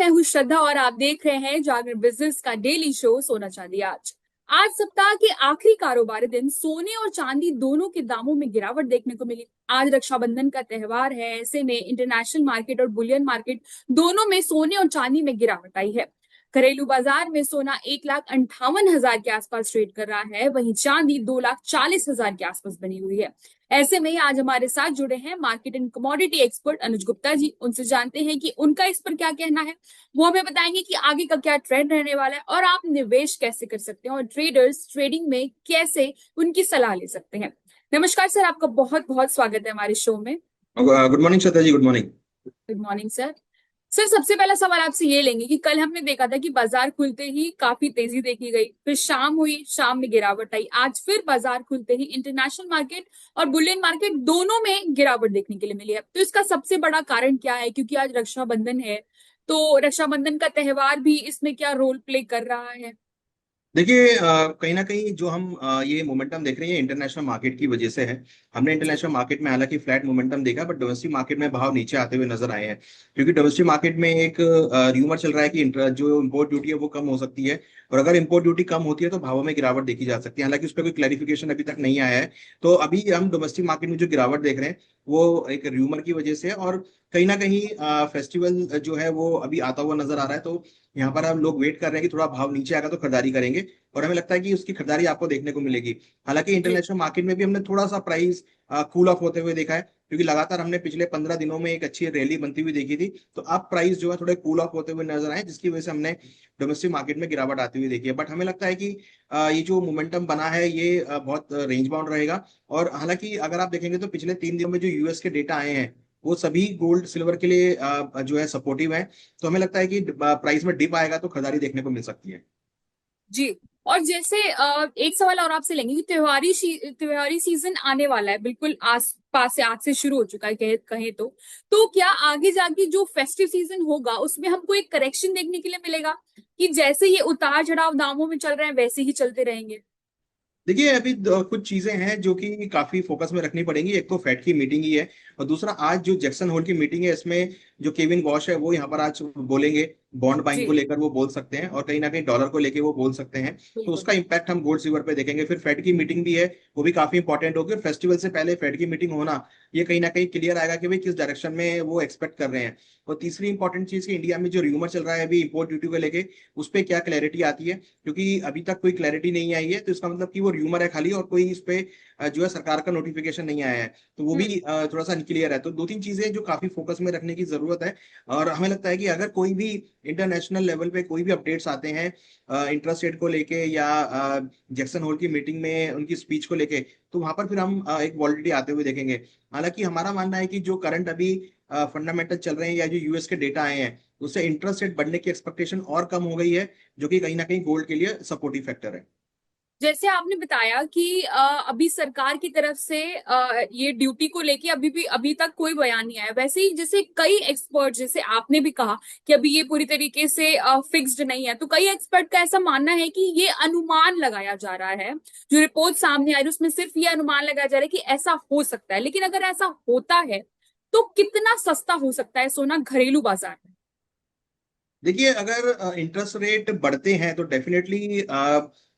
मैं हूँ श्रद्धा और आप देख रहे हैं जागरण बिजनेस का डेली शो सोना चांदी आज सप्ताह के आखिरी कारोबारी दिन सोने और चांदी दोनों के दामों में गिरावट देखने को मिली। आज रक्षाबंधन का त्योहार है, ऐसे में इंटरनेशनल मार्केट और बुलियन मार्केट दोनों में सोने और चांदी में गिरावट आई है। घरेलू बाजार में सोना 1,58,000 के आसपास ट्रेड कर रहा है, वहीं चांदी 2,40,000 के आसपास बनी हुई है। ऐसे में आज हमारे साथ जुड़े हैं मार्केट एंड कमोडिटी एक्सपर्ट अनुज गुप्ता जी। उनसे जानते हैं कि उनका इस पर क्या कहना है। वो हमें बताएंगे कि आगे का क्या ट्रेंड रहने वाला है और आप निवेश कैसे कर सकते हैं और ट्रेडर्स ट्रेडिंग में कैसे उनकी सलाह ले सकते हैं। नमस्कार सर, आपका बहुत बहुत स्वागत है हमारे शो में। Good morning Shraddha ji, good morning. Good morning sir. Sir, सबसे पहला सवाल आपसे ये लेंगे कि कल हमने देखा था कि बाजार खुलते ही काफी तेजी देखी गई, फिर शाम हुई, शाम में गिरावट आई। आज फिर बाजार खुलते ही इंटरनेशनल मार्केट और बुलियन मार्केट दोनों में गिरावट देखने के लिए मिली है। तो इसका सबसे बड़ा कारण क्या है? क्योंकि आज रक्षाबंधन है, तो रक्षाबंधन का त्योहार भी इसमें क्या रोल प्ले कर रहा है? देखिए, कहीं ना कहीं जो हम ये मोमेंटम देख रहे हैं इंटरनेशनल मार्केट की वजह से है। हमने जी। इंटरनेशनल मार्केट में हालांकि फ्लैट मोमेंटम देखा, बट डोमेस्टिक मार्केट में भाव नीचे आते हुए नजर आए हैं। क्योंकि डोमेस्टिक मार्केट में एक र्यूमर चल रहा है कि जो इम्पोर्ट ड्यूटी है वो कम हो सकती है, और अगर इम्पोर्ट ड्यूटी कम होती है तो भावों में गिरावट देखी जा सकती है। हालांकि उस पर कोई क्लैरिफिकेशन अभी तक नहीं आया है। तो अभी हम डोमेस्टिक मार्केट में जो गिरावट देख रहे हैं वो एक र्यूमर की वजह से है, और कहीं ना कहीं फेस्टिवल जो है वो अभी आता हुआ नजर आ रहा है। तो यहाँ पर हम लोग वेट कर रहे हैं कि थोड़ा भाव नीचे आएगा तो खरीदारी करेंगे, और हमें लगता है कि उसकी खरीदारी आपको देखने को मिलेगी। हालांकि जी। इंटरनेशनल मार्केट में भी हमने थोड़ा सा प्राइस कूल ऑफ होते हुए देखा है, क्योंकि लगातार हमने पिछले 15 दिनों में एक अच्छी रैली बनती हुई देखी थी। तो अब प्राइस जो है थोड़े कूल ऑफ होते हुए नजर आए, जिसकी वजह से हमने डोमेस्टिक मार्केट में गिरावट आती हुई देखी है। बट हमें लगता है कि ये जो मोमेंटम बना है ये बहुत रेंज बाउंड रहेगा। और हालांकि अगर आप देखेंगे तो पिछले 3 दिनों में जो यूएस के डेटा आए हैं वो सभी गोल्ड सिल्वर के लिए जो है सपोर्टिव है। तो हमें लगता है कि प्राइस में डिप आएगा तो खरीदारी देखने को मिल सकती है। जी। और जैसे एक सवाल और आपसे लेंगे कि त्योहारी सीजन आने वाला है, बिल्कुल आस पास से आज से शुरू हो चुका है, कहे तो क्या आगे जाके जो फेस्टिव सीजन होगा उसमें हमको एक करेक्शन देखने के लिए मिलेगा कि जैसे ये उतार चढ़ाव दामों में चल रहे हैं वैसे ही चलते रहेंगे? देखिए, अभी कुछ चीजें हैं जो कि काफी फोकस में रखनी पड़ेंगी। एक तो फेड की मीटिंग ही है, और दूसरा आज जो जैक्सन होल की मीटिंग है इसमें जो केविन वॉश है वो यहाँ पर आज बोलेंगे। बॉन्ड बाइंग को जी। लेकर वो बोल सकते हैं, और कहीं ना कहीं डॉलर को लेकर वो बोल सकते हैं। तो बिल्कुल। उसका इम्पैक्ट हम गोल्ड सिल्वर पे देखेंगे। फिर फेड की मीटिंग भी है, वो भी काफी इंपॉर्टेंट होगी। और फेस्टिवल से पहले फेड की मीटिंग होना, ये कहीं ना कहीं क्लियर आएगा कि भाई किस डायरेक्शन में वो एक्सपेक्ट कर रहे हैं। और तीसरी इंपॉर्टेंट चीज कि इंडिया में जो र्यूमर चल रहा है अभी इम्पोर्ट ड्यूटी को लेके, उस पर क्या क्लैरिटी आती है। क्योंकि अभी तक कोई क्लैरिटी नहीं आई है, तो इसका मतलब कि वो र्यूमर है खाली, और कोई इस पे जो है सरकार का नोटिफिकेशन नहीं आया है। तो वो भी थोड़ा सा अनक्लियर है। तो दो तीन चीजें जो काफी फोकस में रखने की जरूरत है। और हमें लगता है कि अगर कोई भी इंटरनेशनल लेवल पे कोई भी अपडेट्स आते हैं इंटरेस्ट रेट को लेके, या जैक्सन होल की मीटिंग में उनकी स्पीच को लेके, तो वहां पर फिर हम एक वॉलिडिटी आते हुए देखेंगे। हालांकि हमारा मानना है कि जो करंट अभी फंडामेंटल चल रहे हैं या जो यूएस के डेटा आए हैं, उससे इंटरेस्ट रेट बढ़ने की एक्सपेक्टेशन और कम हो गई है, जो कि कहीं ना कहीं गोल्ड के लिए सपोर्टिव फैक्टर है। जैसे आपने बताया कि अभी सरकार की तरफ से ये ड्यूटी को लेके अभी तक कोई बयान नहीं आया, वैसे ही जैसे कई एक्सपर्ट, जैसे आपने भी कहा कि अभी ये पूरी तरीके से फिक्स्ड नहीं है, तो कई एक्सपर्ट का ऐसा मानना है कि ये अनुमान लगाया जा रहा है। जो रिपोर्ट सामने आई उसमें सिर्फ ये अनुमान लगाया जा रहा है कि ऐसा हो सकता है, लेकिन अगर ऐसा होता है तो कितना सस्ता हो सकता है सोना घरेलू बाजार में? देखिए, अगर इंटरेस्ट रेट बढ़ते हैं तो डेफिनेटली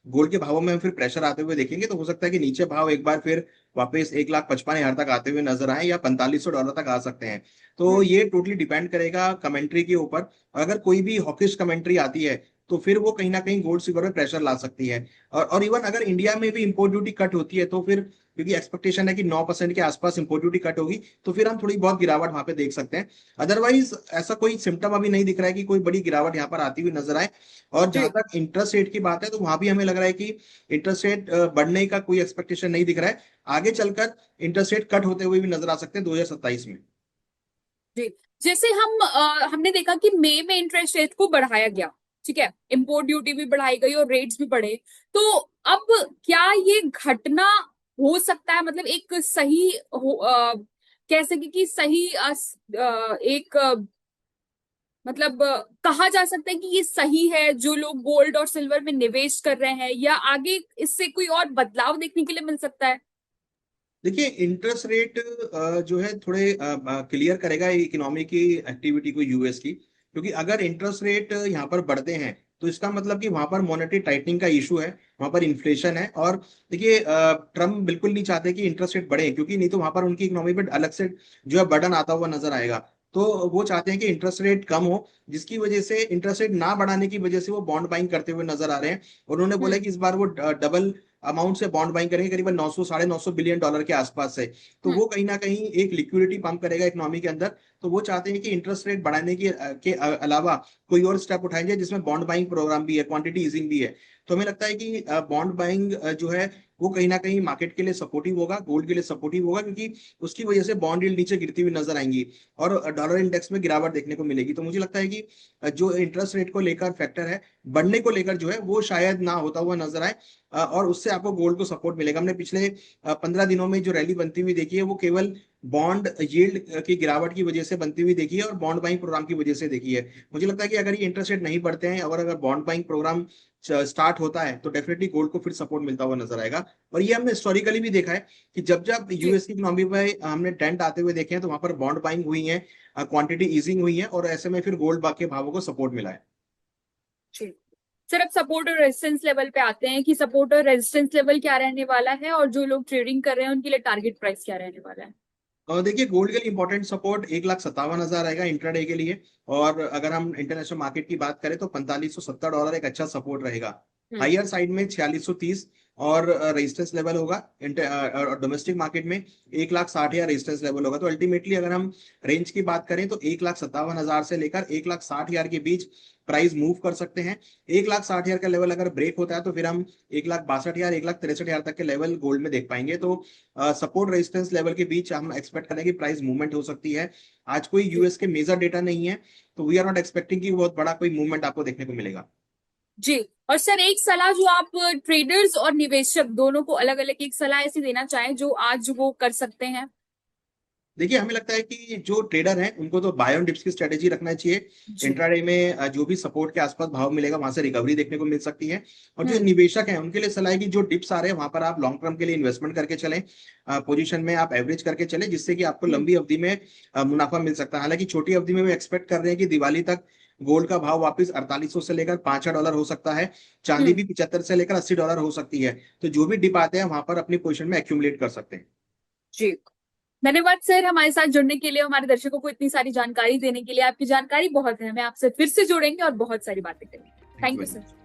गोल्ड के भावों में हम फिर प्रेशर आते हुए देखेंगे। तो हो सकता है कि नीचे भाव एक बार फिर वापस 1,55,000 तक आते हुए नजर आए, या $4,500 तक आ सकते हैं। तो हम्म। ये टोटली डिपेंड करेगा कमेंट्री के ऊपर। अगर कोई भी हॉकिश कमेंट्री आती है तो फिर वो कहीं ना कहीं गोल्ड सिल्वर में प्रेशर ला सकती है। और इवन अगर इंडिया में भी इंपोर्ट ड्यूटी कट होती है तो फिर, क्योंकि एक्सपेक्टेशन है कि 9% के आसपास इंपोर्ट ड्यूटी कट होगी, तो फिर हम थोड़ी बहुत गिरावट वहां पे देख सकते हैं। अदरवाइज ऐसा कोई सिम्टम अभी नहीं दिख रहा है कि कोई बड़ी गिरावट यहाँ पर आती हुई नजर आए। और जहां जी। तक इंटरेस्ट रेट की बात है तो वहां भी हमें लग रहा है कि इंटरेस्ट रेट बढ़ने का कोई एक्सपेक्टेशन नहीं दिख रहा है। आगे चलकर इंटरेस्ट रेट कट होते हुए भी नजर आ सकते हैं 2027 में। जी। जैसे हमने देखा कि मई में इंटरेस्ट रेट को बढ़ाया गया, ठीक है, इंपोर्ट ड्यूटी भी बढ़ाई गई और रेट्स भी बढ़े। तो अब क्या ये घटना हो सकता है, मतलब एक सही कह सके कि सही एक मतलब कहा जा सकता है कि ये सही है जो लोग गोल्ड और सिल्वर में निवेश कर रहे हैं, या आगे इससे कोई और बदलाव देखने के लिए मिल सकता है? देखिए, इंटरेस्ट रेट जो है थोड़े क्लियर करेगा इकोनॉमी की एक्टिविटी को यूएस की। क्योंकि अगर इंटरेस्ट रेट यहाँ पर बढ़ते हैं तो इसका मतलब कि वहां पर मॉनेटरी टाइटनिंग का इशू है, वहां पर इन्फ्लेशन है। और देखिए ट्रम्प बिल्कुल नहीं चाहते कि इंटरेस्ट रेट बढ़े, क्योंकि नहीं तो वहां पर उनकी इकोनॉमी पर अलग से जो है बर्डन आता हुआ नजर आएगा। तो वो चाहते हैं कि इंटरेस्ट रेट कम हो, जिसकी वजह से इंटरेस्ट रेट ना बढ़ाने की वजह से वो बॉन्ड बाइंग करते हुए नजर आ रहे हैं। और उन्होंने बोला हम्म। कि इस बार वो डबल अमाउंट से बॉन्ड बाइंग करेंगे, करीबन 900 $950 बिलियन के आसपास से। तो हम्म। वो कहीं ना कहीं एक लिक्विडिटी पंप करेगा इकोनॉमी के अंदर। तो वो चाहते हैं कि इंटरेस्ट रेट बढ़ाने के अलावा कोई और स्टेप उठाए जाए जिसमें बॉन्ड बाइंग प्रोग्राम भी है, क्वांटिटी ईजिंग भी है। तो हमें लगता है कि बॉन्ड बाइंग जो है वो कहीं ना कहीं मार्केट के लिए सपोर्टिव होगा, गोल्ड के लिए सपोर्टिव होगा, क्योंकि उसकी वजह से बॉन्ड यील्ड नीचे गिरती हुई नजर आएंगी और डॉलर इंडेक्स में गिरावट देखने को मिलेगी। तो मुझे लगता है कि जो इंटरेस्ट रेट को लेकर फैक्टर है, बढ़ने को लेकर जो है वो शायद ना होता हुआ नजर आए। और उससे आपको गोल्ड को सपोर्ट मिलेगा। हमने पिछले 15 दिनों में जो रैली बनती हुई देखी है वो केवल बॉन्ड यील्ड की गिरावट की वजह से बनती हुई देखी है और बॉन्ड बाइंग प्रोग्राम की वजह से देखी है। मुझे लगता है कि अगर ये इंटरेस्ट रेट नहीं बढ़ते हैं और अगर बॉन्ड बाइंग प्रोग्राम स्टार्ट होता है तो डेफिनेटली गोल्ड को फिर सपोर्ट मिलता हुआ नजर आएगा। और ये हमने हिस्टोरिकली भी देखा है कि जब जब जी। यूएस की इकोनॉमी में हमने डेंट आते हुए देखे हैं तो वहां पर बॉन्ड बाइंग हुई है, क्वांटिटी ईजिंग हुई है और ऐसे में फिर गोल्ड के भावों को सपोर्ट मिला है। जी। सर अब सपोर्ट और रेजिस्टेंस लेवल पे आते हैं कि सपोर्ट और रेजिस्टेंस लेवल क्या रहने वाला है और जो लोग ट्रेडिंग कर रहे हैं उनके लिए टारगेट प्राइस क्या रहने वाला है। और देखिए गोल्ड के लिए इंपॉर्टेंट सपोर्ट 1,57,000 आएगा इंट्राडे के लिए। और अगर हम इंटरनेशनल मार्केट की बात करें तो $4570 एक अच्छा सपोर्ट रहेगा। हम्म। हायर साइड में 4630 और रेजिस्टेंस लेवल होगा। डोमेस्टिक मार्केट में 1,60,000 रेजिस्टेंस लेवल होगा। तो अल्टीमेटली अगर हम रेंज की बात करें तो 1,57,000 से लेकर 1,60,000 के बीच प्राइस मूव कर सकते हैं। 1,60,000 का लेवल अगर ब्रेक होता है तो फिर हम 1,62,000 1,63,000 तक के लेवल गोल्ड में देख पाएंगे। तो सपोर्ट रेजिस्टेंस लेवल के बीच हम एक्सपेक्ट करें कि प्राइस मूवमेंट हो सकती है। आज कोई जी। यूएस के मेजर डेटा नहीं है, तो वी आर नॉट एक्सपेक्टिंग कि बहुत बड़ा कोई मूवमेंट आपको देखने को मिलेगा। जी। और सर एक सलाह जो आप ट्रेडर्स और निवेशक दोनों को अलग अलग एक सलाह ऐसी देना चाहें जो आज वो कर सकते हैं। देखिए हमें लगता है कि जो ट्रेडर हैं उनको तो बाय ऑन डिप्स की स्ट्रेटेजी रखना चाहिए। जी। इंट्राडे में जो भी सपोर्ट के आसपास भाव मिलेगा वहां से रिकवरी देखने को मिल सकती है। और जो हम्म। निवेशक हैं उनके लिए सलाह है कि जो डिप्स आ रहे हैं वहां पर आप लॉन्ग टर्म के लिए इन्वेस्टमेंट करके चलें, पोजीशन में आप एवरेज करके चलें, जिससे कि आपको हम्म। लंबी अवधि में मुनाफा मिल सकता है। हालांकि छोटी अवधि में वो एक्सपेक्ट कर रहे हैं कि दिवाली तक गोल्ड का भाव वापस 4800 से लेकर $5,000 हो सकता है। चांदी हम्म। भी 75 से लेकर $80 हो सकती है। तो जो भी डिप आते हैं वहां पर अपनी पोजिशन में एक्यूमुलेट कर सकते हैं। जी। धन्यवाद सर हमारे साथ जुड़ने के लिए, हमारे दर्शकों को इतनी सारी जानकारी देने के लिए। आपकी जानकारी बहुत है, हमें आपसे फिर से जुड़ेंगे और बहुत सारी बातें करेंगे। Thank thank you you very sir. Much.